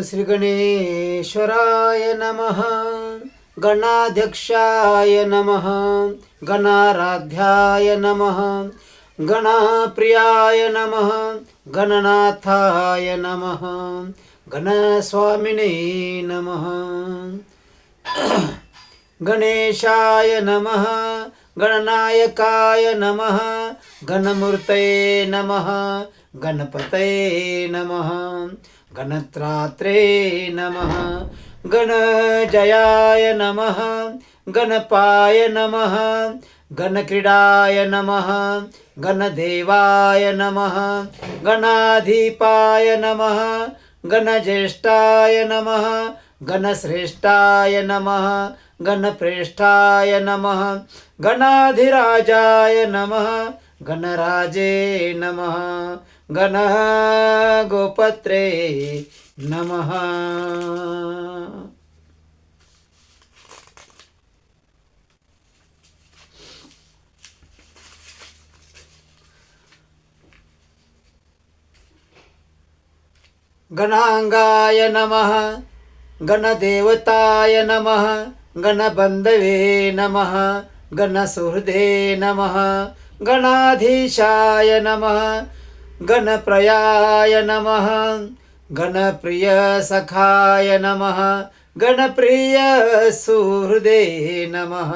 श्री गणेश्वराय नमः. गणाध्यक्षाय नमः. गणाराध्याय नमः. गणप्रियाय नमः. गणनाथाय नमः. गणस्वामिने नमः. गणेशाय नमः. गणनायकाय नमः. गणमूर्तये नमः. गणपतये नमः. गणत्रात्रे नमः. गणजयाय नमः. गणपाय नमः. गणक्रीडाय नमः. गणदेवाय नमः. गणाधिपाय नमः. गणज्येष्ठाय नमः. गणश्रेष्ठाय नमः. गणप्रेष्ठाय नमः. गणाधिराजाय नमः. गणराजे नमः. गणगोपत्रे नमः. गणांगाय नमः. गणदेवताय नमः. गणबंधवे नमः. गणसुहृदे नमः. गणाधीशाय नमः. गणप्रियाय नमः. गणप्रिय सखाय नमः. गणप्रिय सुहृदे नमः.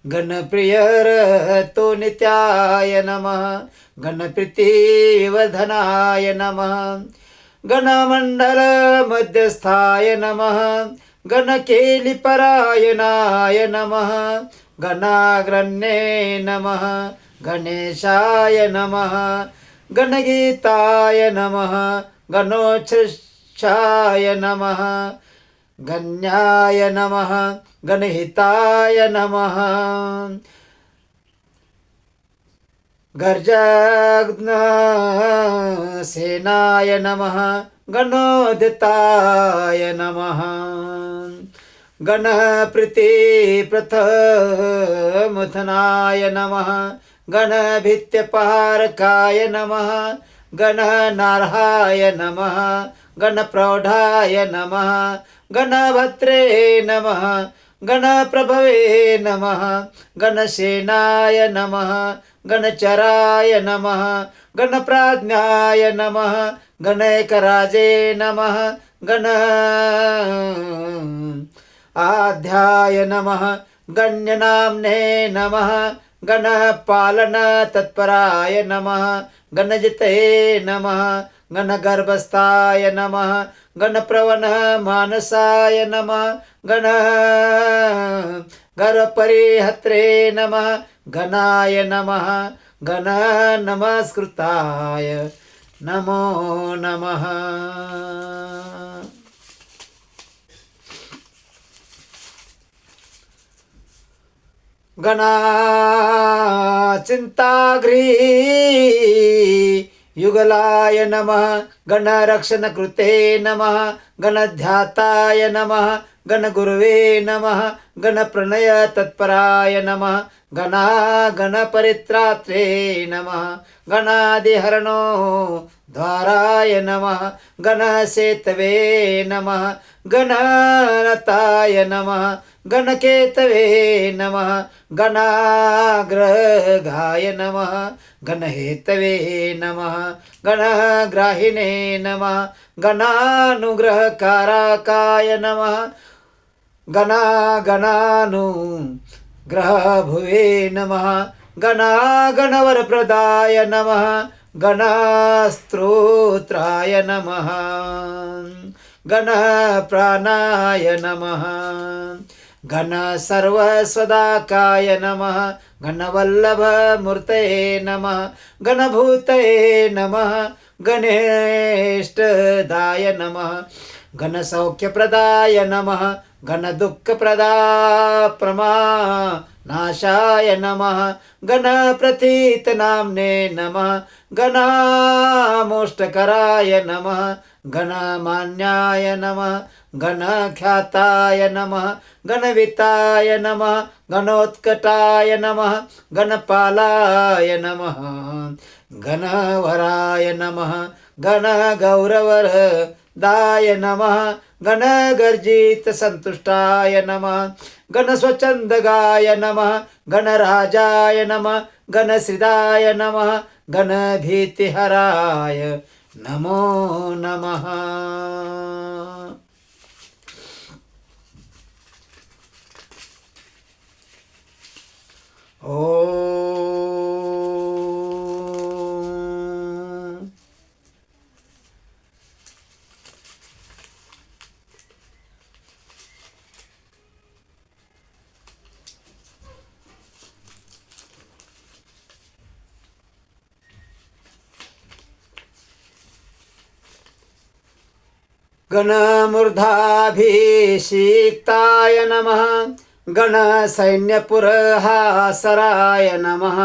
गणप्रिय रतो नित्याय नमः. गणप्रीतिविवर्धनाय नमः. गणमंडल मध्यस्थाय नमः. गणकेलिपरायणाय नमः. गणाग्रण्ये नमः. गणेशाय नमः. गणगीताय नमः. गणोच्छ्वासाय नमः. गण्याय नमः. गणहिताय नमः. गर्जघ्नसेनाय नमः. गणोदिताय नमः. गणप्रीतिप्रथमथनाय नमः. गणभित्यपहारकाय नमः. गणनार्हाय नमः. गणप्रौढाय नमः. गणभद्रे नमः. गणप्रभवे नमः. गणसेनाय नमः. गणचराय नमः. गणप्राज्ञाय नमः. गणैकराजे नमः. गण आध्याय नमः. गण्यनाम्ने नमः. गणपालनतत्पराय नमः. गणजितये नमः. गणगर्भस्थाय नमः. गणप्रवणमानसाय नमः. गणगर्भपरिहत्रे नमः. गणाय नमः. गणनमस्कृताय नमो नमः. गणाचिन्ताग्री युगलाय नमः. गणरक्षणकृते नमः. गणध्याताय नमः. गणगुरवे नमः. गणप्रणयतत्पराय नमः. गणपरित्रात्रे नमः. गणादिहरणो द्वाराय नमः. गणसेतवे नमः. गणनताय नमः. गणकेतवे नमः. गणाग्रगाय नमः. गणहेतवे नमः. गणग्राहिणे नमः. गणानुग्रहकारकाय नमः. गणानुग्रहभुवे नमः. गणवरप्रदाय नमः. गणस्तोत्राय नमः. गणप्राणाय नमः. गणसर्वस्वदाकाय नमः. गणवल्लभमूर्तये नमः. गणभूतये नमः. गणेष्टदाय नमः. गणसौख्यप्रदाय नमः. गणदुःखप्रदाप्रमानाशाय नमः. गणप्रतीतनाम्ने नमः. गणमोष्टकराय नमः. गणमान्याय नमः. गणख्याताय नमः. गणविताय नमः. गणोत्कटाय नमः. गणपालाय नमः. गणवराय नमः. गणगौरवर दाय नमः गणगर्जित संतुष्टाय नमः गणस्वच्छंदगाय नमः गणराजाय नमः गणश्रीदाय नमः गणभीतिहराय नमो नमः. गणमूर्धाभिषिक्ताय नमः गणसैन्यपुरहासराय नमः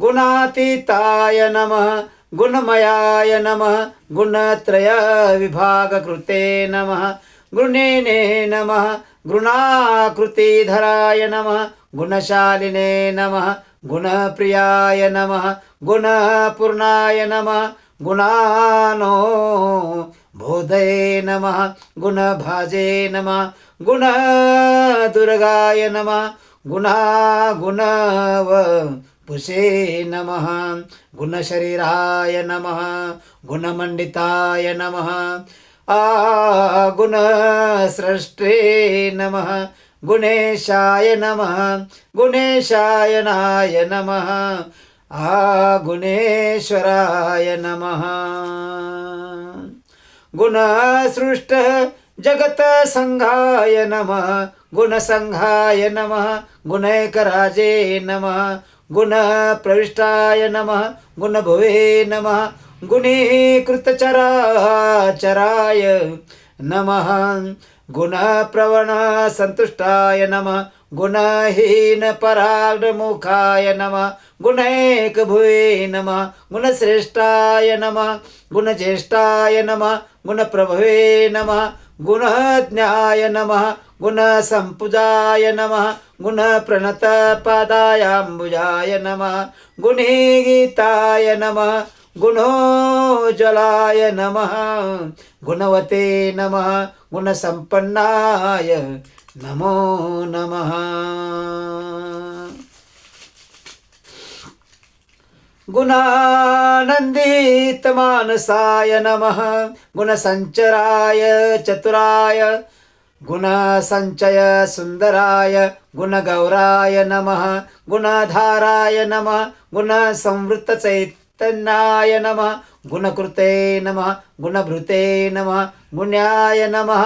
गुणातीताय नमः गुणमयाय नमः गुणत्रयविभागकृते नमः गुणेने नमः गुणाकृतिधराय नमः गुणशालिने नमः गुणप्रियाय नमः गुणपूर्णाय नमः गुणानो बोधये नमः गुणभाजे नमः गुणदुर्गाय नमः गुणवपुषे नमः गुणशरीराय नमः गुणमण्डिताय नमः गुणस्रष्टे नमः गुणेशाय नमः गुणेशायनाय नमः गुणेश्वराय नमः गुणसृष्ट जगत संघाय नमः गुणसंघाय नमः गुणैकराजे नमः गुणप्रविष्टाय नमः गुणभुवे नमः गुणीकृतचराचराय नमः गुणप्रवण संतुष्टाय नमः गुणहीन परागमुखाय नमः गुणैकभुवे नमः गुणश्रेष्ठाय नमः गुणज्येष्ठाय नमः गुणप्रभवे नमः गुणज्ञाय नमः गुणसम्पूजाय नमः गुणप्रणतपादायाम्बुजाय नमः गुणीगीताय नमः गुणोज्ज्वलाय नमः गुणवते नमः गुणसम्पन्नाय नमो नमः गुणानन्दितमानसाय नमः गुणसञ्चराय चतुराय गुणसञ्चय सुन्दराय गुणगौराय नमः गुणधाराय नमः गुणसंवृतचैतन्याय नमः गुणकृते नमः गुणभृते नमः गुण्याय नमः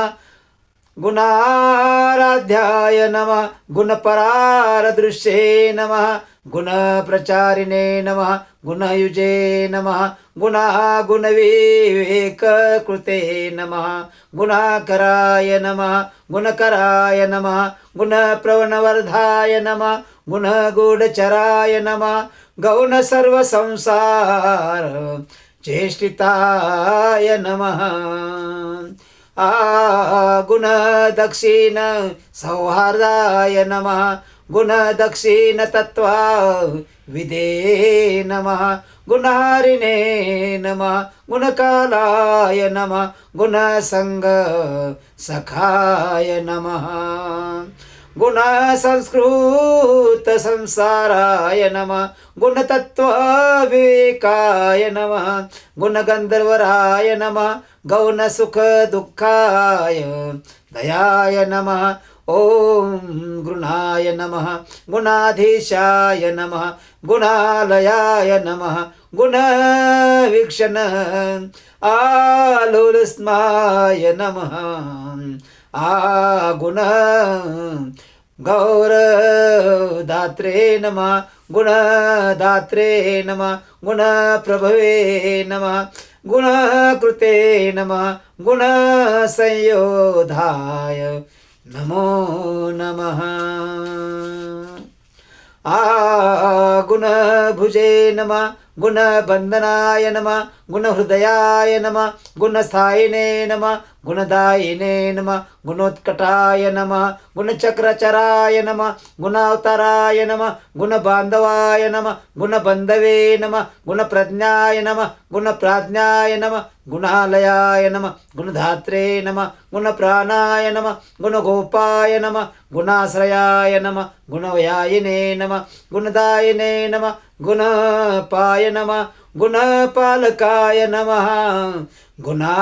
गुणाराध्याय नमः गुणपरारदृश्ये नमः गुणप्रचारिणे नमः गुणयुजे नमः गुणविवेककृते नमः गुणाकराय नमः गुणकराय नमः गुणप्रवणवर्धाय नमः गुणगूढचराय नमः गौणसर्वसंसार चेष्टिताय नमः गुणदक्षिण सौहार्दाय नमः गुणदक्षिण तत्वा विदे नमः गुणहारिणे नमः गुणकालाय नमः गुणसंग सखाय नमः गुणसंस्कृत संसाराय नमः गुणतत्त्वविवेकाय नमः गुणगन्धर्वराय नमः गौणसुख दुःखाय दयाय नमः ॐ गुणाय नमः गुणाधीशाय नमः गुणालयाय नमः गुणवीक्षण आलोलस्माय नमः गुण गौरदात्रे नमः गुणदात्रे नमः गुणप्रभवे नमः गुणकृते नमः गुणसंयोधाय नमो नमः गुणभुजे नमः गुणबंधनाय नमः गुणहृदयाय नमः गुणस्थायिने नमः गुणदायिने नमः गुणोत्कटाय नमः गुणचक्रचराय नमः गुणावताराय नमः गुणबांधवाय नमः गुणबंधवे नमः गुणप्रज्ञाय नमः गुणप्राज्ञाय नमः गुणालयाय नमः गुणधात्रे नमः गुणप्राणाय नमः गुणगोपाय नमः गुणाश्रयाय नमः गुणव्यायिने नमः गुणदायिने नमः गुणपाय नमः गुणपालकाय नमः गुणा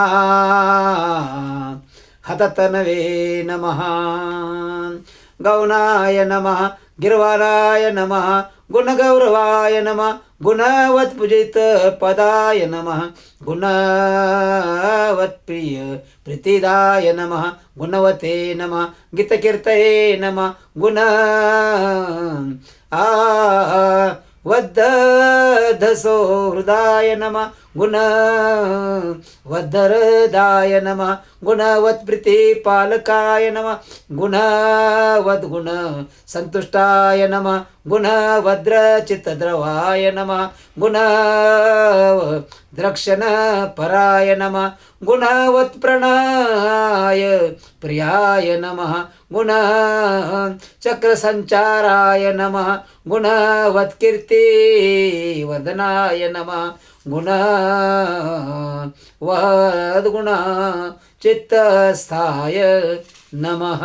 हततनवे नमः गौणाय नमः गिर्वाणाय नमः गुणगौरवाय नमः गुणवत्पूजित पदाय नमः गुणवत्प्रिय प्रीतिदाय नमः गुणवते नमः गीतकीर्तये नमः गुण वद्धसो हृदाय नमः गुण वद्धरदाय नमः गुणवत्प्रीतिपालकाय नमः गुणवद्गुण संतुष्टाय नमः गुणवद्रचित्तद्रवाय नमः गुण द्रक्षणपराय नमः गुणवत्प्रणय प्रियाय नमः गुण चक्रसञ्चाराय नमः गुणवत्कीर्तिवर्धनाय नमः गुण वद्गुण चित्तस्थाय नमः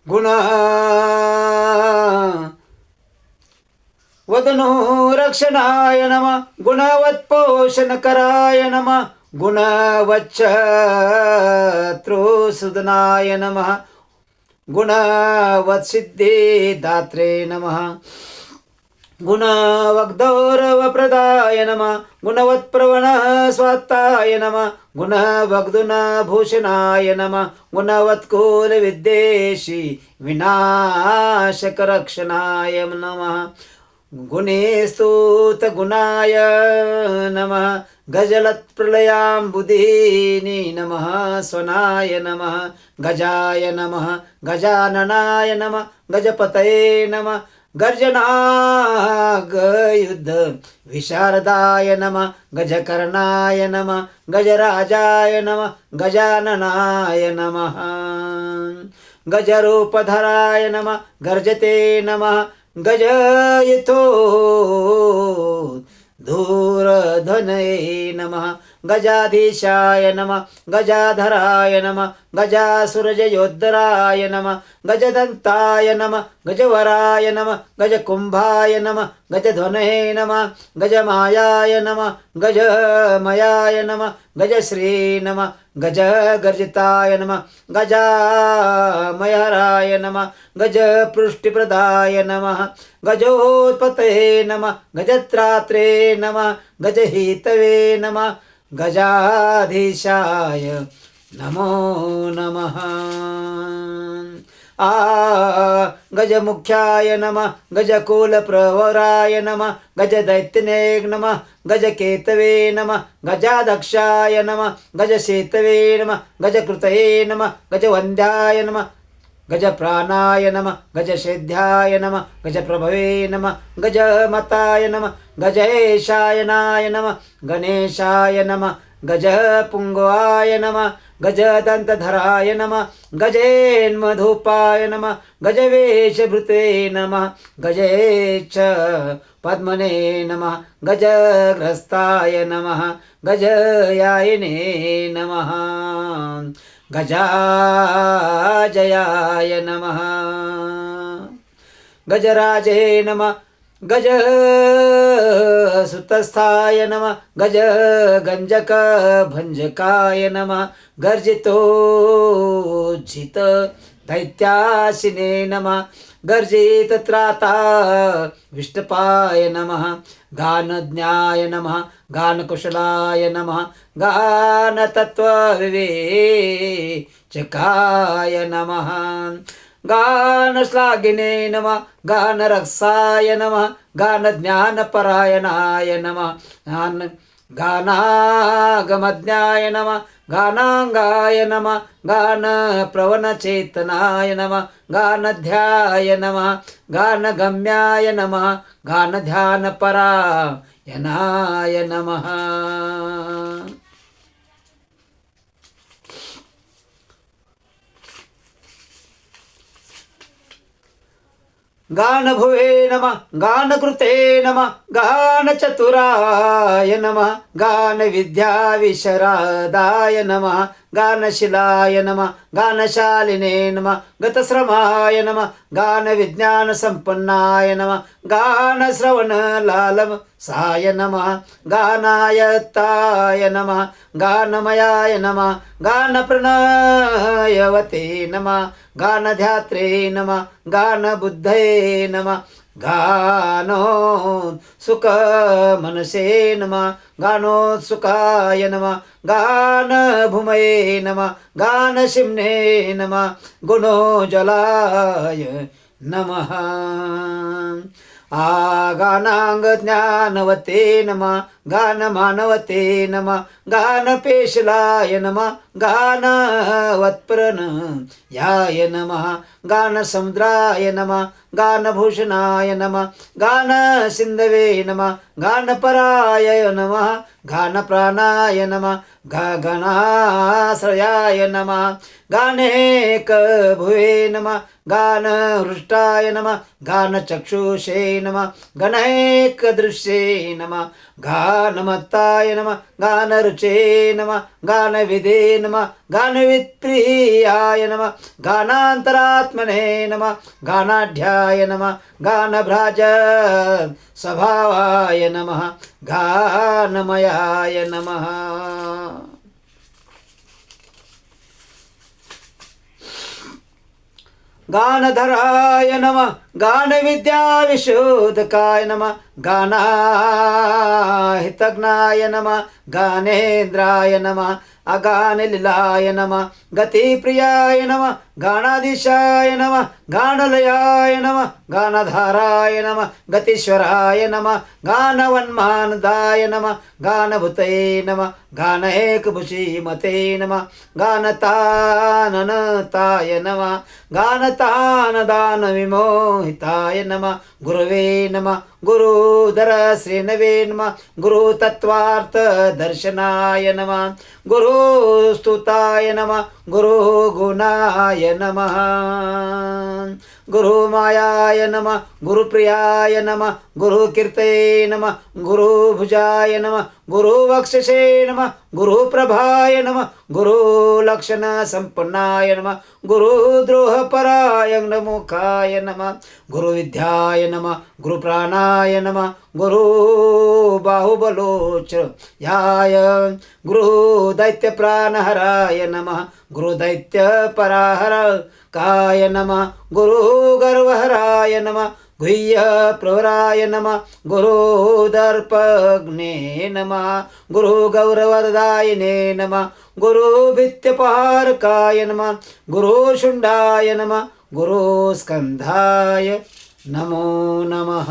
गुण वदनो रक्षणाय नमः गुणवत्पोषणकराय नमः गुणवच्छत्रुसूदनाय नमः गुणवत्सिद्धिदात्रे नमः गुणवग्धौरवप्रदाय नमः गुणवत्प्रवणस्वात्ताय नमः गुणवग्धुनभूषणाय नमः गुणवत्कुलविद्वेषी विनाशकरक्षणाय नमः गुणेस्तुतगुणाय नमः गजलत्प्रलयाम्बुदीनि नमः स्वनाय नमः गजाय नमः गजाननाय नमः गजपतये नमः गर्जनागयुद्ध विशारदाय नमः गजकर्णाय नमः गजराजाय नमः गजाननाय नमः गजरूपधराय नमः गर्जते नमः गजयितो धूरध्वनये नमः गजाधीशाय नमः गजाधराय नमः गजासुरजयोद्धराय नमः गजदन्ताय नमः गजवराय नमः गजकुम्भाय नमः गजध्वनये नमः गजमायाय नमः गजमयाय नमः गजश्री नमः गजगर्जिताय नमः गजामयहराय नमः गजपुष्टिप्रदाय नमः गजोत्पतये नमः गजत्रात्रे नमः गजहितवे नमः गजाधीशाय नमो नमः गजमुख्याय नमः गजकुलप्रवराय नमः गजदैत्यने नमः गजकेतवे नमः गजादक्षाय नमः गजसेतवे नमः गजकृतये नमः गजवन्द्याय नमः गजप्राणाय नमः गजसेध्याय नमः गजप्रभवे नमः गजमताय नमः गजेशायनाय नमः गणेशाय नमः गजपुङ्गवाय नमः गजदन्तधराय नमः गजेन्मधूपाय नमः गजवेशभृते नमः गजेच्छ पद्मने नमः गजग्रस्ताय नमः गजयायिने नमः गजाजयाय नमः गजराजे नमः गजसुतस्थाय नमः गजगञ्जकभञ्जकाय नमः गर्जितोज्झित दैत्याशिने नमः गर्जितत्राता विष्टपाय नमः गानज्ञाय नमः गानकुशलाय नमः गानतत्त्वविवेचकाय नमः गानश्लाघिने नमः गानरक्षाय नमः गानज्ञानपरायणाय नमः गानागमज्ञाय नमः गानांगाय नमः गानप्रवणचेतनाय नमः गानध्याय नमः गानगम्याय नमः गानध्यानपरायणाय नमः गानभुवे नमः गानकृते नमः गानचतुराय नमः गानविद्याविशरदाय नमः गानशिलाय नमः गानशालिने नमः गतश्रमाय नमः गानविज्ञानसम्पन्नाय नमः गानश्रवणलालसाय नमः गानायत्ताय नमः गानमयाय नमः गानप्रणयवते नमः गानध्यात्रे नमः गानबुद्धये नमः गानो सुख मनसे नमः गानोत्सुकाय नमः गानभूमये नमः गानशिम्ने नमः गुणोज्ज्वलाय नमः गानांगज्ञानवते नमः गानमानवते नमः गानपेशलाय नमः गानवत्प्रणयाय नमः गानसमुद्राय नमः गानभूषणाय नमः गानसिन्धवे नमः गानपराय नमः गानप्राणाय नमः गगनाश्रयाय नमः गानेकभुवे नमः गानहृष्टाय नमः गानचक्षुषे नमः गणैकदृश्ये नमः गानमत्ताय नमः गानरुचे नमः गानविदे नमः गानवित्प्रियाय नमः गानान्तरात्मने नमः गानाढ्याय नमः गानभ्राज स्वभावाय नमः गानमयाय नमः गानधराय नमः गानविद्याविशोधकाय नमः गानाहितज्ञाय नमः गानेन्द्राय नमः अगानलीलाय नमः गतिप्रियाय नमः गानाधीशाय नमः गानलयाय नमः गानधाराय नमः गतीश्वराय नमः गानवन्मानदाय नमः गानभूतये नमः गानैकभुषीमते नमः गानताननताय नमः गानतानदानविमोहिताय नमः गुरवे नमः गुरुधर श्रीनवे नमः गुरुतत्त्वार्थदर्शनाय नमः गुरुस्तुताय नमः गुरुगुणाय नमः गुरुमायाय नमः गुरुप्रियाय नमः गुरुकीर्तये नमः गुरुभुजाय नमः गुरुवक्षसे नमः गुरुप्रभाय नमः गुरुलक्षणसम्पन्नाय नमः गुरुद्रोहपरायणमुखाय नमः गुरुविद्याय नमः गुरुप्राणाय नमः गुरुबाहुबलोचयाय गुरुदैत्यप्राणहराय नमः गुरुदैत्यपराहरकाय नमः गुरुगर्वहराय नमः गुह्यप्रवराय नमः गुरुदर्पग्ने नमः गुरुगौरवरदायिने नमः गुरुभित्त्यपहारकाय नमः गुरुशुण्डाय नमः गुरुस्कन्धाय नमो नमः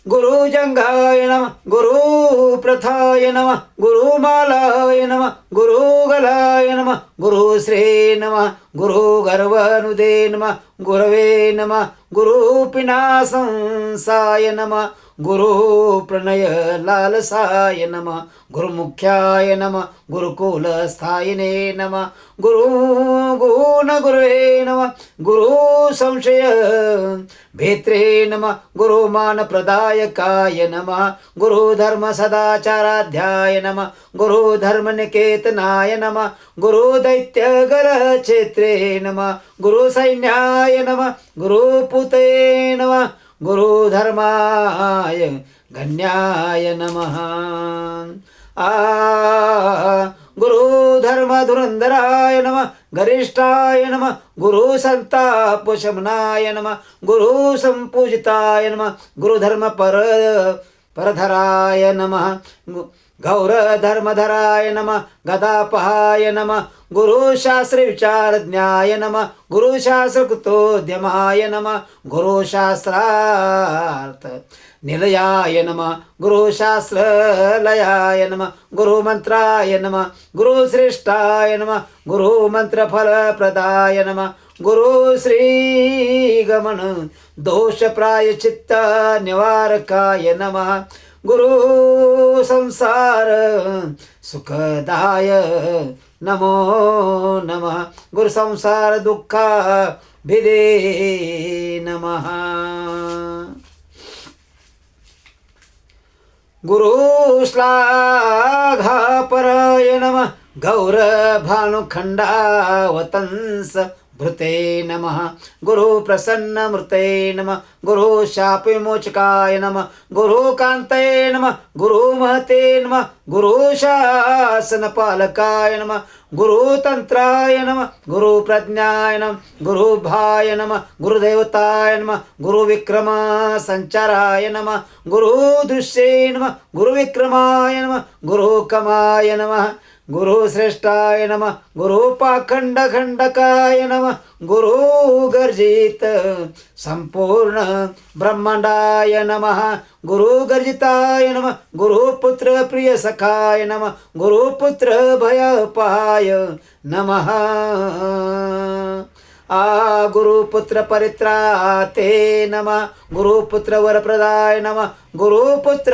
गुरुजंघाय नमः गुरुप्रथाय नमः गुरुमालाय नमः गुरुगलाय नमः गुरुश्री नमः गुरुगर्वनुदे नमः गुरवे नमः गुरुपिनाशंसाय नमः गुरुप्रणय लालसाय नमः गुरुमुख्याय नमः गुरुकुलस्थायिने नमः गुरुगुणगुरवे नमः गुरुसंशय भेत्रे नमः गुरुमानप्रदायकाय नमः गुरुधर्मसदाचाराध्याय नमः गुरुधर्मनिकेतनाय नमः गुरुदैत्यगरक्षेत्रे नमः गुरुसैन्याय नमः गुरुपुते नमः गुरुधर्माय गण्याय नमः गुरुधर्मधुरंधराय नमः गरिष्ठाय नमः गुरुसंतापशमनाय नमः गुरुसंपूजिताय नमः गुरुधर्मपरधराय नमः गौर धर्मधराय नमः गदापहाय नमः गुरुशास्त्र विचारज्ञाय नमः गुरुशास्त्र कृतोद्यमाय नमः गुरुशास्त्रार्थ निलयाय नमः गुरुशास्त्र लयाय नमः गुरुमंत्राय नमः गुरुश्रेष्ठाय नमः गुरुमंत्रफलप्रदाय नमः गुरु श्री गमन दोष प्रायचित्त निवारकाय नमः गुरु संसार सुखदाय नमो नमः गुरु संसार दुःखा भिदे नमः गुरु श्लाघापराय नमः गौर भानुखंडावतंस भृते नमः गुरु प्रसन्न मृते नमः गुरु शाप विमोचकाय नमः गुरु कांते नमः गुरु महते नमः गुरु शासन पालकाय नमः गुरु तंत्राय नमः गुरु प्रज्ञाय नमः गुरु भाय नमः गुरुदेवताय नमः गुरु विक्रम संचाराय नमः गुरु दृश्ये नमः गुरु विक्रमाय नमः गुरु कमाय नमः गुरु श्रेष्ठाय नमः गुरु पाखंड खंडकाय नमः गुरु गर्जित संपूर्ण ब्रह्मांडाय नमः गुरु गर्जिताय नमः गुरु पुत्र प्रिय सखाय नमः गुरु पुत्र भयपाय नमः आ गुरुपुत्र परित्राते नमः गुरुपुत्र वरप्रदाय नमः गुरुपुत्र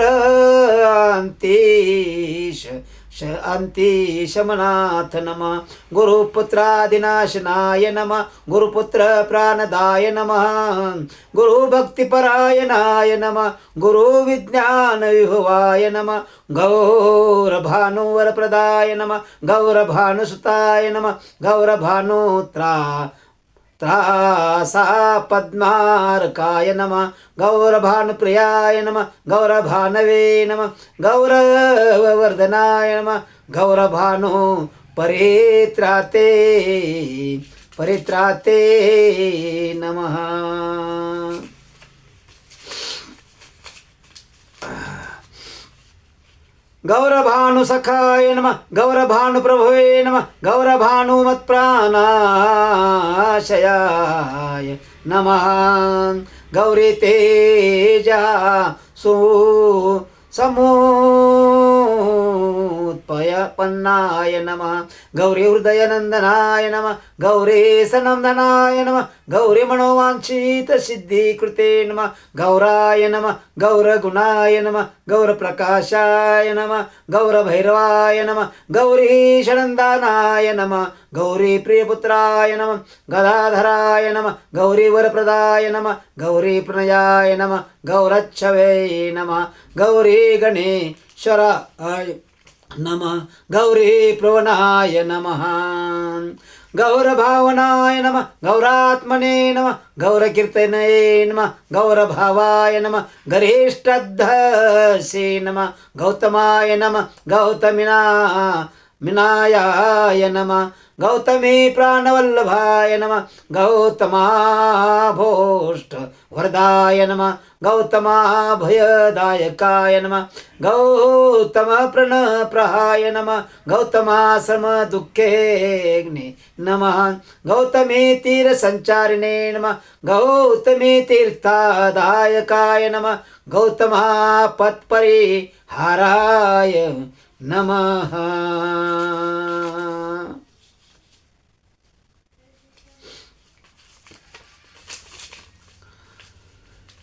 अंतीशमनाथ नमः गुरुपुत्रादिनाशनाय नमः गुरुपुत्र प्राणदाय नमः गुरुभक्तिपरायणाय नमः गुरुविज्ञानविभवाय नमः गौरभानुवरप्रदाय नमः गौरभानुसुताय नमः त्रासा पद्मार्काय नमः गौरभानुप्रियाय नमः गौरभानवे नमः गौरवर्धनाय नमः गौरभानु परित्राते नमः गौरभानुसखाय नमः गौरभानुप्रभवे नमः गौरभानुमत्प्राणाशयाय नमः गौरी तेजा समुत्पन्नाय नमः गौरी हृदयनंदनाय नमः गौरी सनंदनाय नमः गौरी मनोवांछित सिद्धिकृते नमः गौराय नमः गौरगुणाय नमः गौरप्रकाशाय नमः गौरभैरवाय नमः गौरीशनंदनाय नमः गौरी प्रियपुत्राय नमः गदाधराय नमः गौरी वरप्रदाय नमः गौरी प्रणयाय नमः गौरच्छवे नमः गौरी गणेश्वराय नमः गौरी प्रवणाय नमः गौरभावनाय नमः गौरात्मने नमः गौरकीर्तने नमः गौरभावाय नमः गरिष्ठधसे नमः गौतमाय नमः गौतमिनायाय नमः गौतमी प्राणवल्लभाय नमः गौतमाभोष्ट वरदाय नमः गौतमाभयदायकाय नमः गौतम प्रणप्रहाय नमः गौतमाश्रम दुःखेग्ने नमः गौतमी तीरसञ्चारिणे नमः गौतमी तीर्थदायकाय नमः गौतमा पत्परिहाराय नमः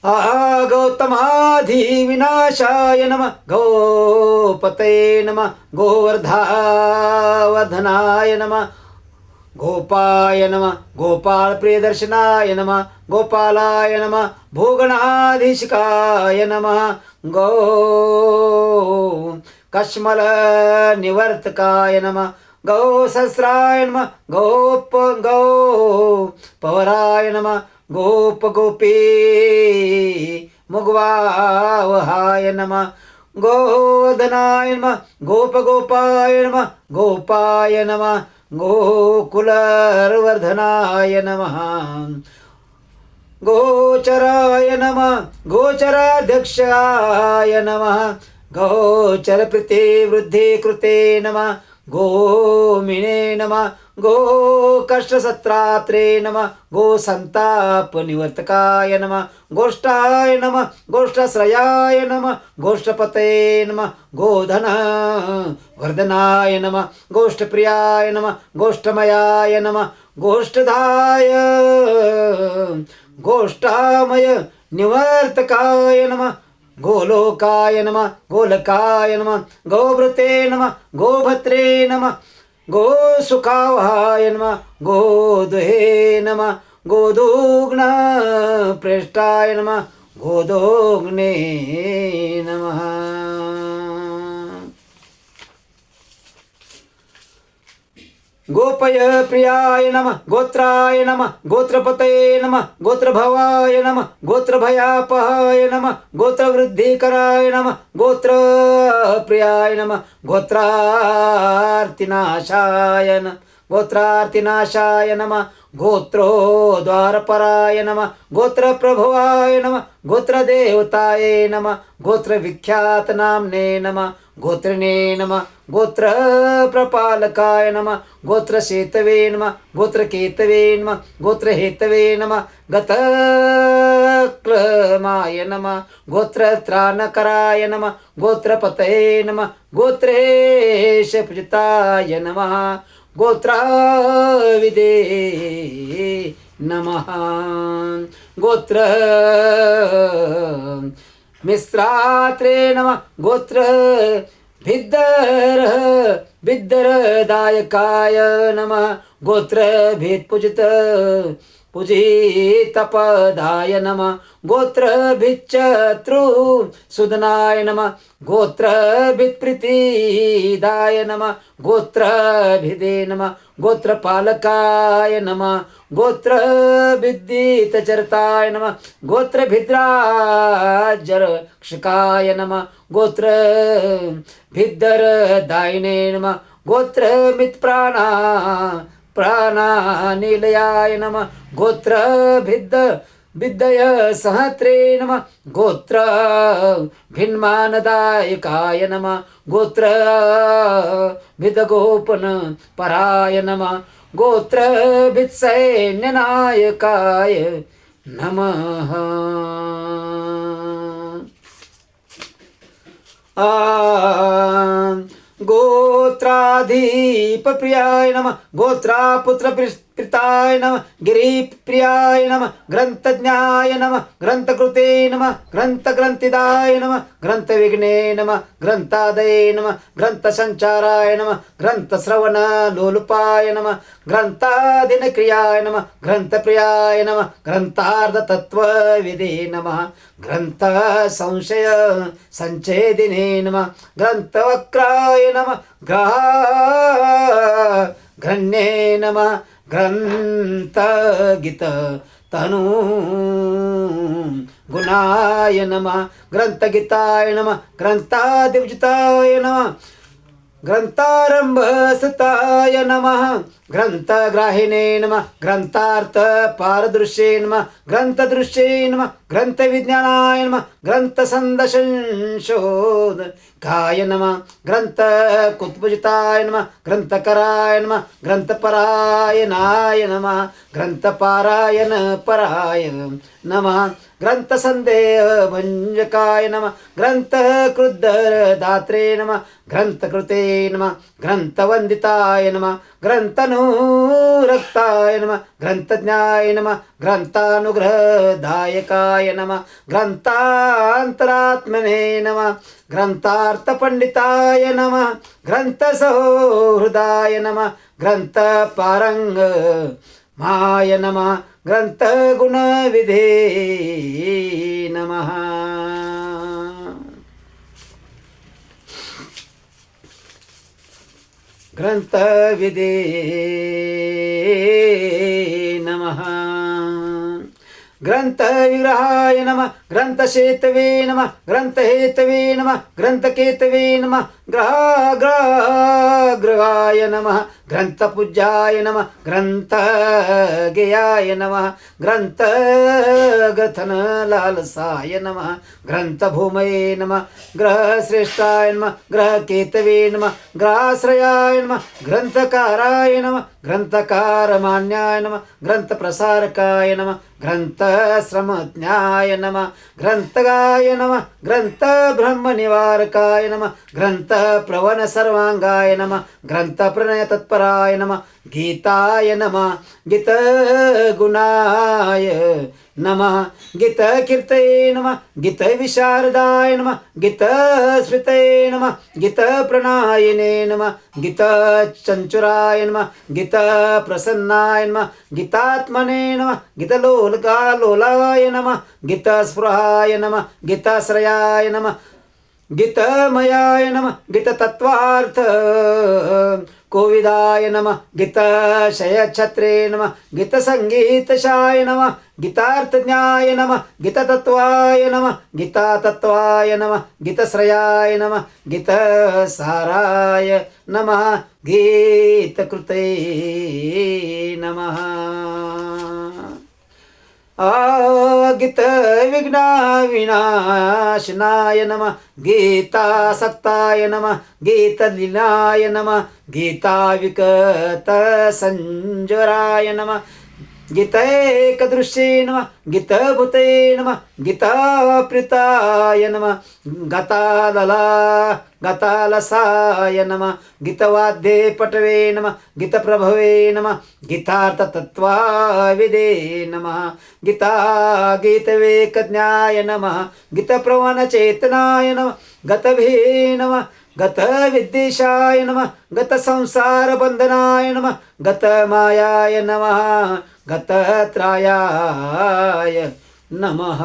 गौतमाधि विनाशाय नमः गोपते नमः गोवर्धावर्धनाय नमः गोपाय नमः गोपाल प्रियदर्शनाय नमः गोपालाय नमः भूगणाधीशकाय नमः गौ कश्मल निवर्तकाय नमः गौ सहस्राय नमः गौ पवराय नमः गोप गोपी मुगवावहाय नमः गोवर्धनाय नमः गोप गोपाय नमः गोपाय नमः गोकुलवर्धनाय नमः गोचराय नमः गोचराध्यक्षाय नमः गोचरप्रीते वृद्धे कृते नमः गोमिने नमः गोकष्टसत्रात्रे नमः गोसन्तापनिवर्तकाय नमः गोष्ठाय नमः गोष्ठश्रयाय नमः गोष्ठपते नमः गोधन वर्धनाय नमः गोष्ठप्रियाय नमः गोष्ठमयाय नमः गोष्ठधाय गोष्ठामय निवर्तकाय नमः गोलोकाय नमः गोलकाय नमः गोभृते नमः गोभद्रे नमः गोसुखावहाय नमः गोदुहे नमः गोदुग्न प्रेष्ठाय नमः गोदोग्ने नमः गोपय प्रियाय नमः गोत्राय नमः गोत्रपतये नमः गोत्रभवाय नमः गोत्रभयापहाय नमः गोत्रवृद्धिकराय नमः गोत्रप्रियाय नमः गोत्रार्तिनाशाय नमः गोत्रार्तिनाशाय नमः गोत्रोद्वारपराय नमः गोत्रप्रभवाय नमः गोत्रदेवताय नमः गोत्रविख्यातनाम्ने नमः गोत्रिणे नमः गोत्रप्रपालकाय नमः गोत्रसेतवे नमः गोत्रकेतवे नमः गोत्रहेतवे नमः गतक्रमाय नमः गोत्रत्राणकराय नमः गोत्रपतये नमः गोत्रेशपूजिताय नमः गोत्राविदे नमः गोत्र मिश्रात्रे नमः गोत्र भिद्दरदायकाय नमः गोत्र भेदपूजित पूजितपदाय नमः गोत्र भिच्चत्रु सुदनाय नमः गोत्र भित्प्रीतिदाय नमः गोत्र भिदे नमः गोत्रपालकाय नमः गोत्र भिद्दितचरताय नमः गोत्र भिद्राजरक्षकाय नमः गोत्र भिद्दरदायिने नमः गोत्र मित्प्राणा प्राणानिलयाय नमः गोत्र विद्दय सहत्रे नमः गोत्र भिन्मानदायकाय नमः गोत्र भिदगोपन पराय नमः गोत्र भित्सैन्यनायकाय नमः गोत्राधीपप्रियाय नमः गोत्रापुत्रप्रीताय नमः गिरिप्रियाय नमः ग्रन्थज्ञाय नमः ग्रन्थकृते नमः ग्रन्थग्रन्थिदाय नमः ग्रन्थविघ्ने नमः ग्रन्थादये नमः ग्रन्थसञ्चाराय नमः ग्रन्थश्रवणलोलुपाय नमः ग्रन्थादिनक्रियाय नमः ग्रन्थप्रियाय नमः ग्रन्थार्धतत्त्वविदे नमः ग्रन्थसंशय सञ्चेदिने नमः ग्रन्थवक्राय नमः ग्रन्थे नमः ग्रन्थगित तनु गुणाय नमः ग्रन्थगिताय नमः ग्रन्थादिविजिताय नमः ग्रन्थारम्भसुताय नमः ग्रन्थग्राहिणे नमः ग्रन्थार्थपारदृश्ये नमः ग्रन्थदृश्ये नमः ग्रन्थविज्ञानाय नमः ग्रन्थसन्दशंशोधकाय नमः ग्रन्थकुत्पुजिताय नमः ग्रन्थकराय नमः ग्रन्थपरायणाय नमः ग्रन्थपारायणपराय नमः ग्रन्थसन्देहभञ्जकाय नमः ग्रन्थकृद्धरदात्रे नमः ग्रन्थकृते नमः ग्रन्थवन्दिताय नमः ग्रन्थानुरक्ताय नमः ग्रन्थज्ञाय नमः ग्रन्थानुग्रहदायकाय नमः ग्रन्थान्तरात्मने नमः ग्रन्थार्थपण्डिताय नमः ग्रन्थसौहृदाय नमः ग्रन्थपारङ्गमाय नमः ग्रन्थगुणविधे नमः ग्रन्थविधे नमः ग्रन्थविग्रहाय नमः ग्रंथशेतवे नमः ग्रंथहेतवे नमः ग्रंथकेतवे नमः ग्रहाय नमः ग्रंथपूज्याय नमः ग्रंथगेयाय नमः ग्रंथगथनलालसाय नमः ग्रंथभूमये नमः ग्रहश्रेष्ठाय नमः ग्रहकेतवे नमः ग्रहाश्रयाय नमः ग्रंथकाराय नमः ग्रंथकारमान्याय नमः ग्रंथप्रसारकाय नमः ग्रंथश्रमज्ञाय नमः ग्रंथगाय नमः ग्रंथब्रह्मनिवारकाय नमः ग्रंथप्रवणसर्वाङ्गाय नमः ग्रंथप्रणयतत्पराय नमः गीताय नमः गीतगुणाय नमः गीतकीर्तये नमः गीतविशारदाय नमः गीतस्मृतये नमः गीतप्रणायिने नमः गीतचञ्चुराय नमः गीतप्रसन्नाय नमः गीतात्मने नमः गीतलोलकालोलाय नमः गीतस्पृहाय नमः गीताश्रयाय नमः गीतमयाय नमः गीततत्त्वार्थ कोविदाय नमः गीतशयच्छत्रे नमः गीतसङ्गीतशाय नमः गीतार्थज्ञाय नमः गीततत्त्वाय नमः गीतातत्त्वाय नमः गीतश्रयाय नमः गीतसाराय नमः गीतकृते नमः गीत विघ्नविनाशनाय नमः गीतासक्ताय नमः गीतलीलाय नमः गीताविकतसञ्जराय नमः गीतैकदृश्ये नमः गीतभूते नमः गीताप्रीताय नमः गतालसाय नमः गीतवाद्ये पटवे नमः गीतप्रभवे नमः गीतार्थतत्त्वाविदे नमः गीतवेकज्ञाय नमः गीतप्रवणचेतनाय नमः गतभे नमः गतविद्वेषाय नमः गतसंसारबन्धनाय नमः गतमायाय नमः गतत्रायाय नमः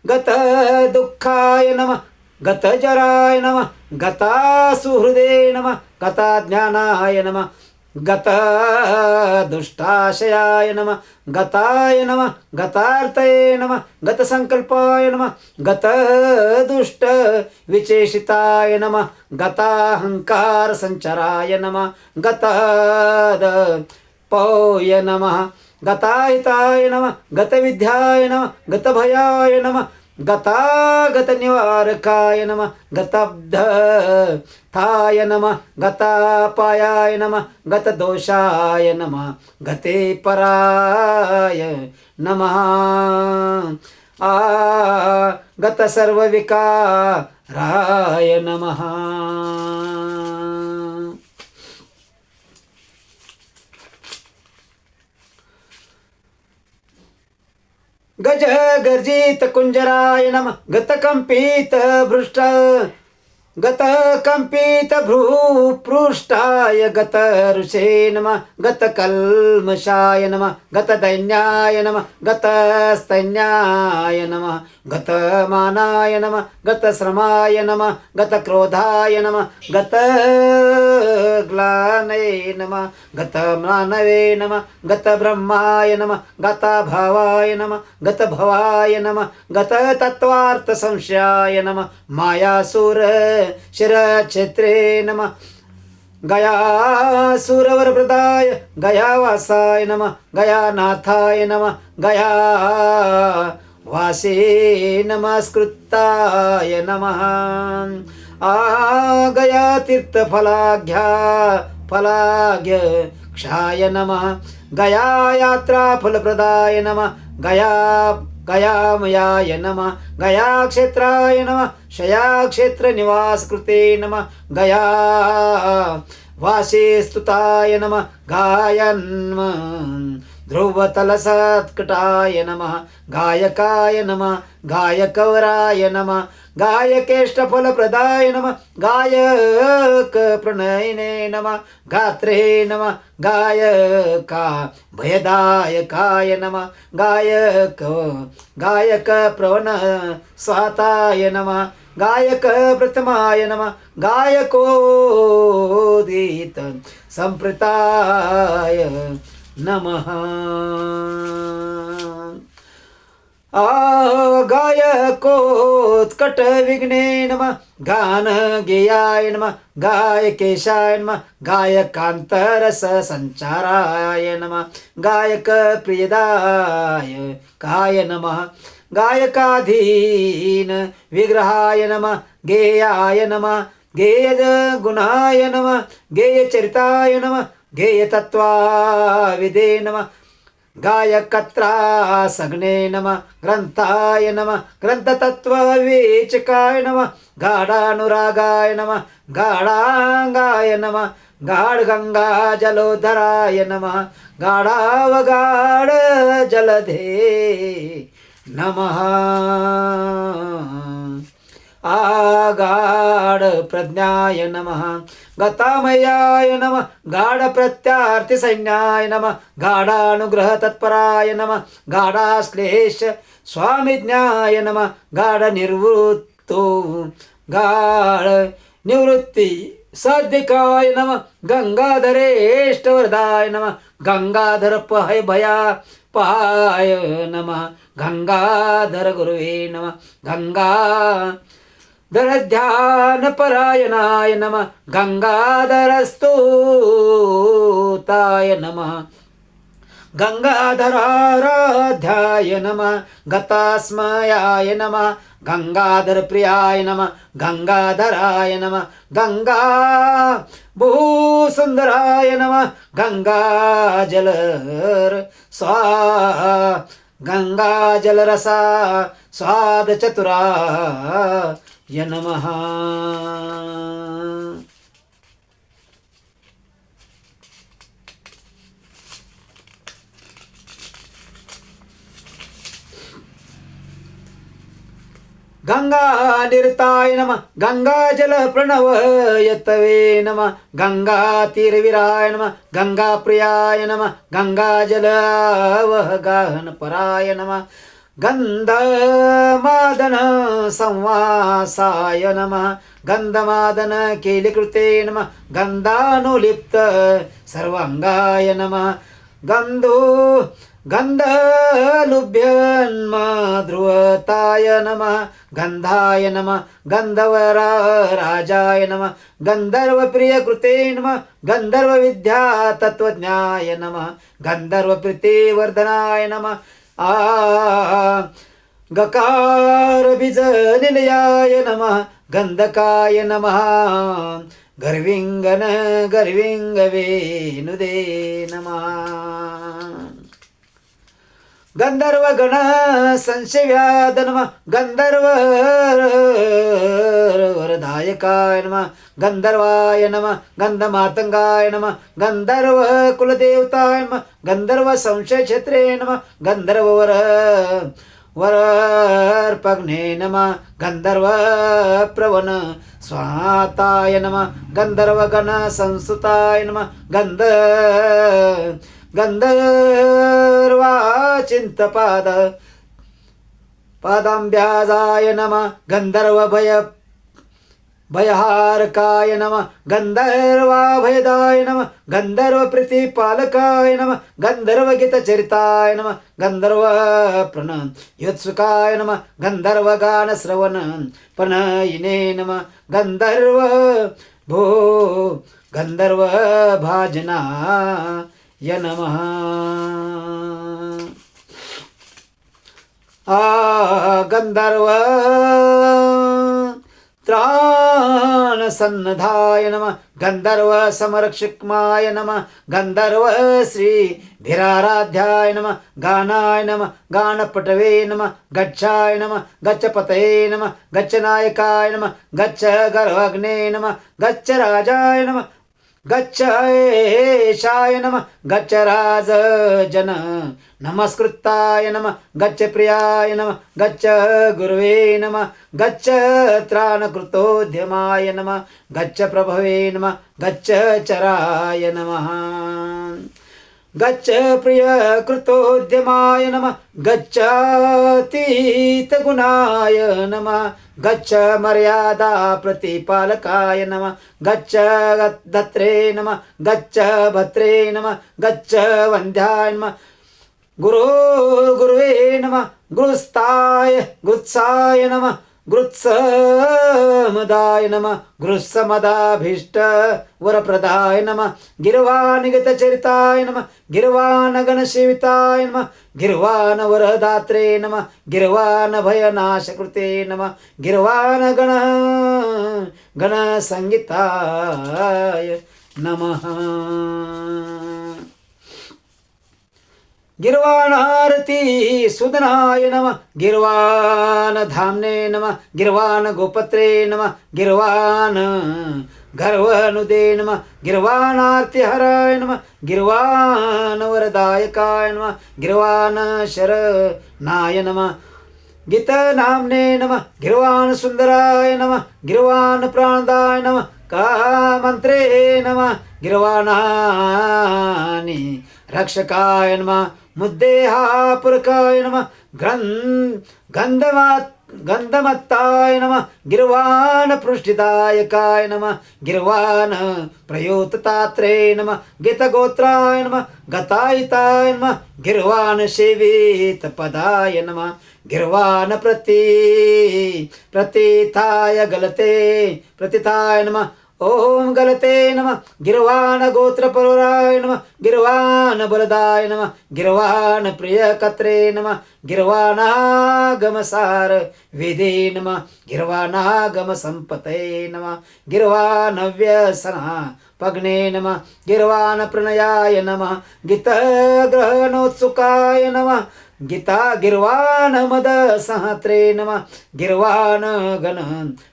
गतदुःखाय नमः गतजराय नमः गतासुहृदे नमः गताज्ञानाय नमः गतदुष्टाशयाय नमः गताय नमः गतार्थये नमः गतसङ्कल्पाय नमः गतदुष्टविचेषिताय नमः गताहङ्कारसञ्चराय नमः गतदपोय नमः गताहिताय नमः गतविद्याय नमः गतभयाय नमः गतागतनिवारकाय नमः गतब्धताय नमः गतापायाय नमः गतदोषाय नमः गते पराय नमः गतसर्वविकाराय नमः गज गर्जित कुंजराय नमः गतकंपित भृष्ट गतकंपित भ्रूपृष्ठाय गतऋषे नमः गतकल्मषाय नमः गतदैन्याय नमः गतस्तैन्याय नमः गतमानाय नमः गतश्रमाय नमः गतक्रोधाय नमः गतग्लानये नमः गतम्लानवे नमः गतब्रह्माय नमः गतभावाय नमः गतभवाय नमः गततत्त्वार्थसंशयाय नमः मायासुर शिरक्षेत्रे नमः गयासुरवरप्रदाय गयावासाय नमः गयानाथाय नमः गयावासे नमस्कृताय नमः गयातीर्थफलाघ्य क्षाय नमः गयायात्राफलप्रदाय नमः गयामयाय नमः गयाक्षेत्राय नमः शयाक्षेत्रनिवासकृते नमः गया वासे स्तुताय नमः गायन् ध्रुवतलसत्कटाय नमः गायकाय नमः गायकवराय नमः गायकेष्टफलप्रदाय नमः गायकप्रणयिने नमः गात्रे नमः गायका भयदायकाय नमः गायकप्रवण स्वाताय नमः गायक प्रथमाय नमः गायकोदित संप्रताय नमः गायकोत्कट विघ्ने नमः गान गेयाय नमः गायकेशाय नमः गायकांतरस संचाराय नमः गायक प्रियदाय काय नमः गायकाधीन विग्रहाय नमः गेयाय नमः गेय गुणाय नमः गेय चरिताय नमः गेय तत्वाविदे नमः गायकत्रा सग्ने नमः ग्रंथाय नमः ग्रंथतत्त्वविवेचकाय नमः गाढानुरागाय नमः गाढांगाय नमः गाढगंगा जलोधराय नमः गाढावगाढ जलधे नमः आगाढ प्रज्ञाय नमः गतामयाय नमः गाढ प्रत्यार्थी सैन्याय नमः गाढानुग्रह तत्पराय नमः गाढाश्लेष स्वामिज्ञाय नमः गाढ निर्वृत्तो गाढ निवृत्ती साधिकाय नमः गंगाधरेष्टवरदाय नमः गंगाधर पहय भया पाय नमः गंगाधर गुरुवे नमः गंगा धर ध्यान परायणाय नमः गंगाधरस्तुताय नमः गंगाधराराध्याय नमः गतास्मयाय नमः गंगाधर प्रियाय नमः गंगाधराय नमः गंगा भूसुंदराय नमः गंगाजलर स्वाहा गंगाजलरसा स्वाद चतुरा य नमः गंगा निरताय नमः गंगाजल प्रणवयतवे नमः गंगा तीरवीराय नमः गंगा प्रियाय नमः गंगाजल वहगाहन पराय नमः गंधमादन संवासाय नमः गंधमादन केलिकृते नमः गंधानुलिप्त सर्वांगाय नमः गंधो गंधलुभ्यन्मध्रुवताय नमः गंधाय नमः गंधर्व राजाय नमः गंधर्व प्रिय कृते नमः गंधर्व विद्या तत्वज्ञाय नमः गंधर्व प्रीति वर्धनाय नमः गकार बीज निलयाय नमः गंधकाय नमः गर्विंगन गर्विंगवेनुदे नमः गंधर्व गण संशयाद नमः गंधर्व वरदायकाय नमः गंधर्वाय नमः गंधमातंगाय नमः गंधर्व कुलदेवताय नमः गंधर्व संशय क्षेत्रे नमः गंधर्व वरर्पग्ने नमः गंधर्व प्रवन स्वाताय नमः गंधर्व गण संसुताय नमः गंधर्वा चिंतपाद पादाम्ब्याजाय नमः गंधर्व भयहारकाय नमः गंधर्वा भयदाय नमः गंधर्व प्रीतिपालकाय नमः गंधर्व गीतचरिताय नमः गंधर्व प्रणयोत्सुकाय नमः गंधर्व गान श्रवण प्रणयिने नमः गंधर्व भो गंधर्व भाजना य नमः गंधर्व त्राण सन्नधाय नमः गंधर्व समरक्षकमाय नमः गंधर्व श्री धीराराध्याय नमः गानाय नमः गानपटवे नमः गच्छाय नमः गच्छपतये नमः गच्छनायकाय नमः गच्छ गर्भग्ने नमः गच्छ राजाय नमः गच्छ एषाय नमः गच्छ राजजन नमस्कृताय नमः गच्छ प्रियाय नमः गच्छ गुरुवे नमः गच्छ त्राणकृतोद्यमाय नमः गच्छ प्रभवे नमः गच्छ चराय नमः गच्छ प्रिय कृतोद्यमाय नमः गच्छतीत गुणाय नमः गच्छ मर्यादा प्रतिपालकाय नमः गच्छ दत्रे नमः गच्छ भद्रे नमः गच्छ वंद्याय नमः गुरुवे नमः गुरुस्ताय गुत्साय नमः गुरुत्समदाय नमः गुरुसमदाभीष्ट वरप्रदाय नमः गिर्वाणगतचरिताय नमः गिर्वाणगणसेविताय नमः गिर्वाणवरदात्रे नमः गिर्वाणभयनाशकृते नमः गणसंगीताय नमः गिर्वाणारती सुदनाय नमः गिर्वाणधाम्ने नमः गिर्वाणगोपत्रे नमः गिर्वाण गर्वनुदे नमः गिर्वाणार्तिहराय नमः गिर्वाणवरदायकाय नमः गिर्वाणशरणाय नमः गीतनाम्ने नमः गिर्वाणसुन्दराय नमः गिर्वाणप्राणदाय नमः कामन्त्रे नमः गिर्वाणानि रक्षकाय नमः मुद्देहापुरकाय नमः गन्धमत्ताय नमः गिर्वाणपृष्ठिदायकाय नमः गिर्वाणप्रयोततात्रे नमः गीतगोत्राय नमः गतायिताय नमः गिर्वाणसेवितपदाय नमः गिर्वाणप्रतिथाय गलते प्रतिथाय नमः ओम गलते नमः गिर्वाणगोत्रपरोराय नमः गिर्वाणबलदाय नमः गिर्वाणप्रियकत्रे नमः गिर्वाणागमसार विधे नमः गिर्वाणागमसम्पते नमः गिर्वाणव्यसना पग्ने नमः गिर्वाणप्रणयाय नमः गीतग्रहणोत्सुकाय नमः गीता गिर्वाणमदसहस्रे नमः गिर्वाणगण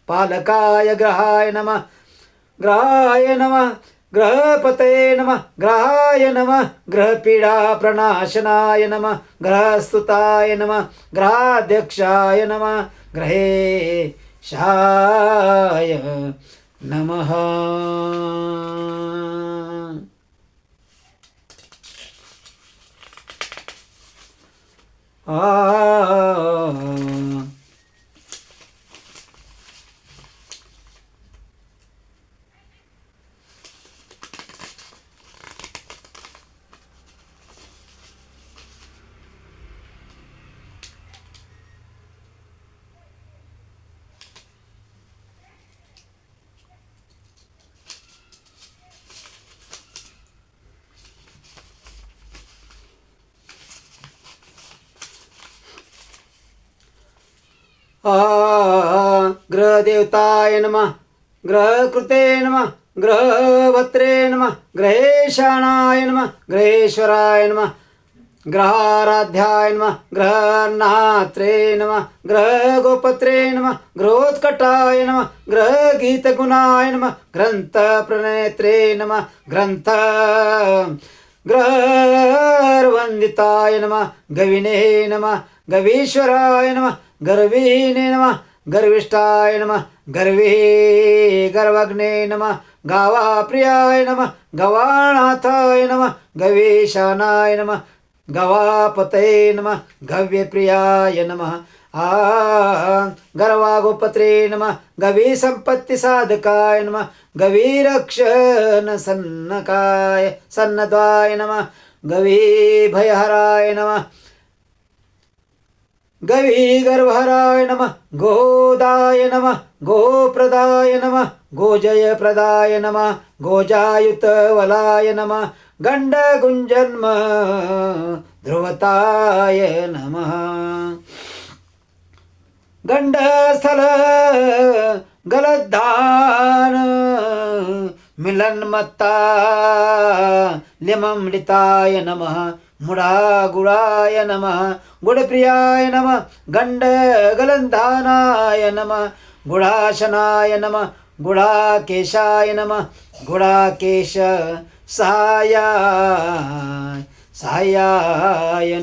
पालकाय ग्रहाय नमः ग्रहाय नमः ग्रहपते नमः ग्रहाय नमः ग्रहपीडा प्रणाशनाय नमः ग्रहस्तुताय नमः ग्रहाध्यक्षाय नमः ग्रहेशाय नमः ग्रहदेवताय नमः ग्रहकृते नमः ग्रहवत्रे नमः ग्रहेशाणाय नमः ग्रहेश्वराय नमः ग्रहाराध्याय नमः ग्रहनात्रे नमः ग्रहगोपत्रे नमः ग्रहोत्कटाय नमः ग्रहगीतगुणाय नमः ग्रन्थप्रणेत्रे नमः ग्रहवन्दिताय नमः गविने नमः गवीश्वराय नमः गर्वीने नमः गर्विष्ठाय नमः गर्वग्ने नमः गावाप्रियाय नमः गवानाथाय नमः गवेशानाय नमः गवापते नमः गव्यप्रियाय नमः गर्वागोपत्रे नमः गवीसम्पत्तिसाधकाय नमः गवीरक्षणसन्नकाय सन्नद्वाय नमः गवीभयहराय नमः गवीगर्भहराय नमः गोदाय नमः गोप्रदाय नमः गोजयप्रदाय नमः गोजायुतवलाय नमः गण्डगुञ्जन्म ध्रुवताय नमः गण्डस्थल गलद्दान मिलन्मत्ता लिममृताय नमः मुडागुडाय नमः गुडप्रियाय नमः गण्डगलन्धानाय नमः गुडाशनाय नमः गुडाकेशाय नमः गुडाकेश सायाय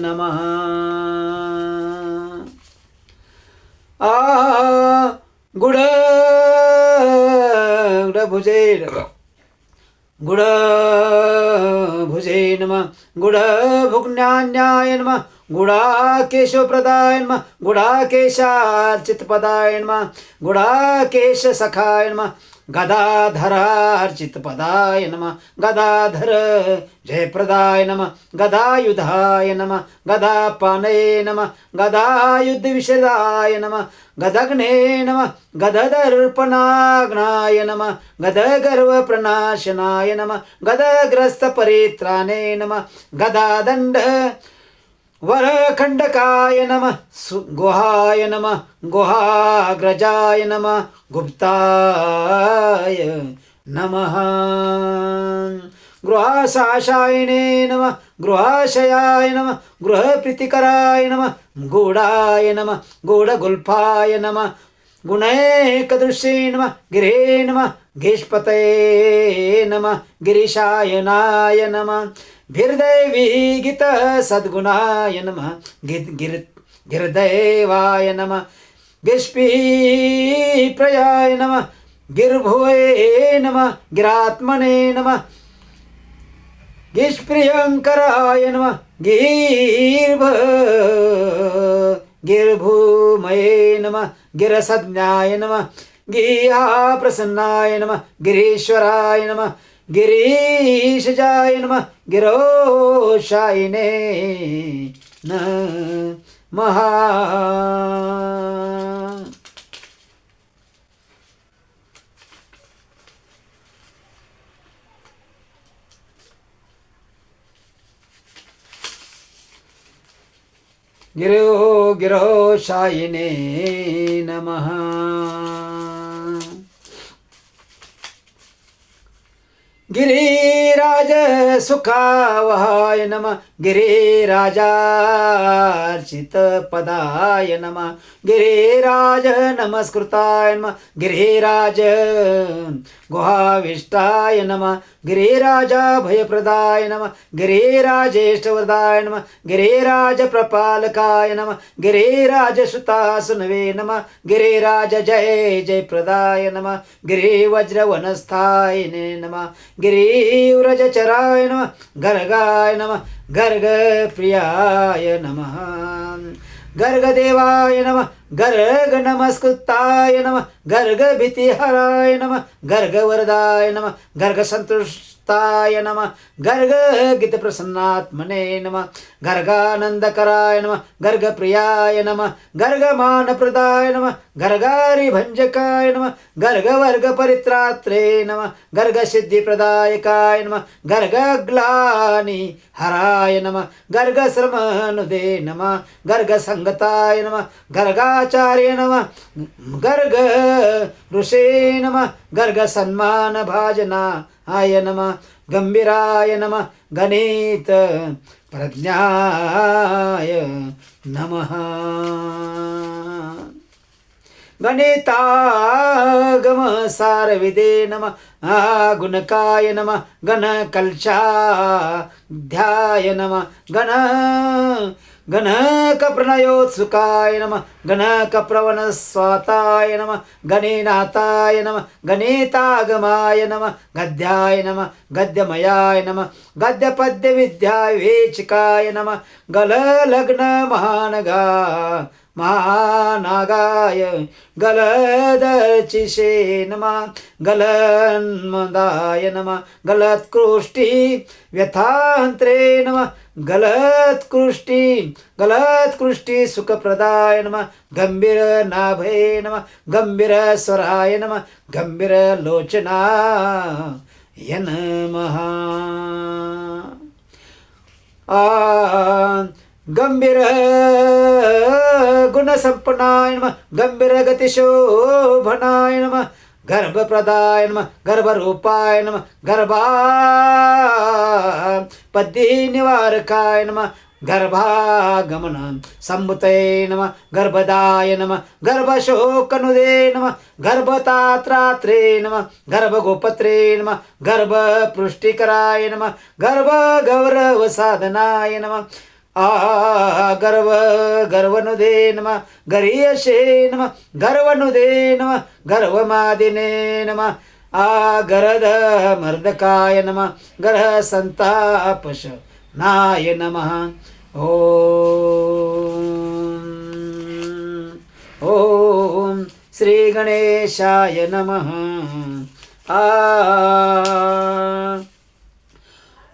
नमः गुडभुजे गुडभुजे नमः गुडभुग्न्यान्याय नमः गुडाकेशप्रदाय नमः गुडाकेशार्चितपदाय नमः गुडाकेशसखाय नमः गदाधरार्चितपदाय नमः गदाधर जयप्रदाय नमः गदायुधाय नमः गदापाने नमः गदायुद्धविशदाय नमः गदग्ने नमः गददर्पणाग्नाय नमः गदगर्वप्रणाशनाय नमः गदग्रस्तपरित्राणे नमः गदादण्ड वरखण्डकाय नमः गुहाय नमः गुहाग्रजाय नमः गुप्ताय नमः गृहाशायिने नमः गृहाशयाय नमः गृहप्रीतिकराय नमः गूढाय नमः गूढगुल्फाय नमः गुणैकदृश्ये नमः गिरे नमः गीष्पते नमः गिरिशायनाय नमः गिरदैवीगित सद्गुणाय नमः गिरदैवाय नमः गिष्पीप्रयाय नमः गिर्भुवे नमः गिरात्मने नमः गिष्प्रियंकराय नमः गिर्भूमये नमः गिरसज्ञाय नमः गिहाप्रसन्नाय नमः गिरीश्वराय नमः गिरीशजाय नमः गिरोशायिने नमः गिरोशायिने नमः गिरिराज सुखावहाय नमः गिरिराजार्चित पदाय नमः गिरिराज नमस्कृताय नमः गिरिराज गुहाविष्टाय नमः गिरिराज भयप्रदाय नमः गिरिराजेष्टवरदाय नमः गिरिराज प्रपालकाय नमः गिरिराज सुतासुनवे नमः गिरिराज जय जयप्रदाय नमः गिरिवज्रवनस्थायिने नमः गिरिव्रजचराय नमः गर्गाय नमः गर्गप्रियाय नमः गर्गदेवाय नमः गर्गनमस्कृताय नमः गर्गभीतिहराय नमः गर्गवरदाय नमः गर्गसन्तुष्टाय नमः गर्गगीतप्रसन्नात्मने नमः गर्गानन्दकराय नमः गर्गप्रियाय नमः गर्गमानप्रदाय नमः गर्गारिभञ्जकाय नमः गर्गवर्गपरित्रात्रे नमः गर्गसिद्धिप्रदायकाय नमः गर्गग्लानि हराय नमः गर्गश्रमनुदे नमः गर्गसङ्गताय नमः गर्गाचार्य नमः गर्ग ऋषे नमः गर्गसन्मानभाजनाय नमः गंभीराय नमः गणित प्रज्ञाय नमः गणितागम सारविदे नमः गुणकाय नमः गणकल्चाध्याय नमः गणकप्रणयोत्सुकाय नमः गणकप्रवणस्वाताय नमः गणेनाथाय नमः गणितागमाय नमः गद्याय नमः गद्यमयाय नमः गद्यपद्यविद्याविवेचिकाय नमः गललग्नमहानगा महानागाय गलदर्चिषे नमः गलन्मदाय नमः गलत्कृष्टि व्यथान्त्रे नमः गलत्कृष्टि सुखप्रदाय नमः गंभीरनाभे नमः गंभीरस्वराय नमः गंभीरलोचनाय नमः गंभीर गुणसंपन्नाय नमः गंभीर गतिशोभनाय नमः गर्भप्रदाय नमः गर्भरूपाय नमः गर्भापद्यनिवारकाय नमः गर्भागमन सम्भुते नमः गर्भदाय नमः गर्भशोकनुदे नमः गर्भतात्रात्रे नमः गर्भगोपत्रे नमः गर्भपुष्टिकराय नमः गर्भगौरवसाधनाय नमः गर्वनुदे नमः गरीयशे नमः गर्वनुदे नमः गर्वमादिने नमः गरद मर्दकाय नमः गरह संतापशनाय नमः ओम श्री गणेशाय नमः.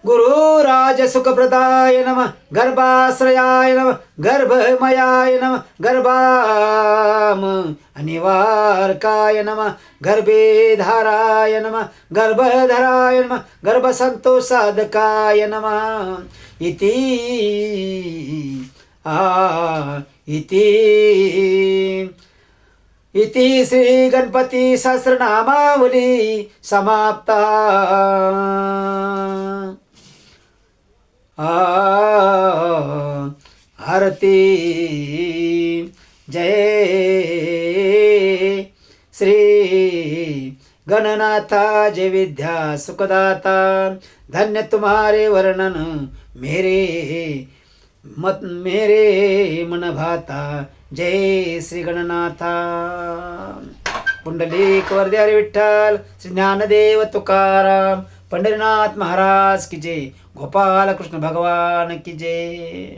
गुरुराज सुखप्रदाय नमः. गर्भाश्रयाय नमः. गर्भमयाय नमः. गर्भाम अनिवारकाय नमः. गर्भेधाराय नमः. गर्भधराय नमः. गर्भसंतोषसाधकाय नमः. इति इति श्री गणपती सहस्रनामावली समाप्ता. आरती. जय श्री गणनाथा जय विद्या सुखदाता. धन्य तुम्हारे वर्णन मेरे मन भाता. जय श्री गणनाथा. पुंडलिक वरदे हरी विठ्ठल. श्री ज्ञानदेव तुकाराम पंढरीनाथ महाराज की जय. गोपाल कृष्ण भगवान की जय.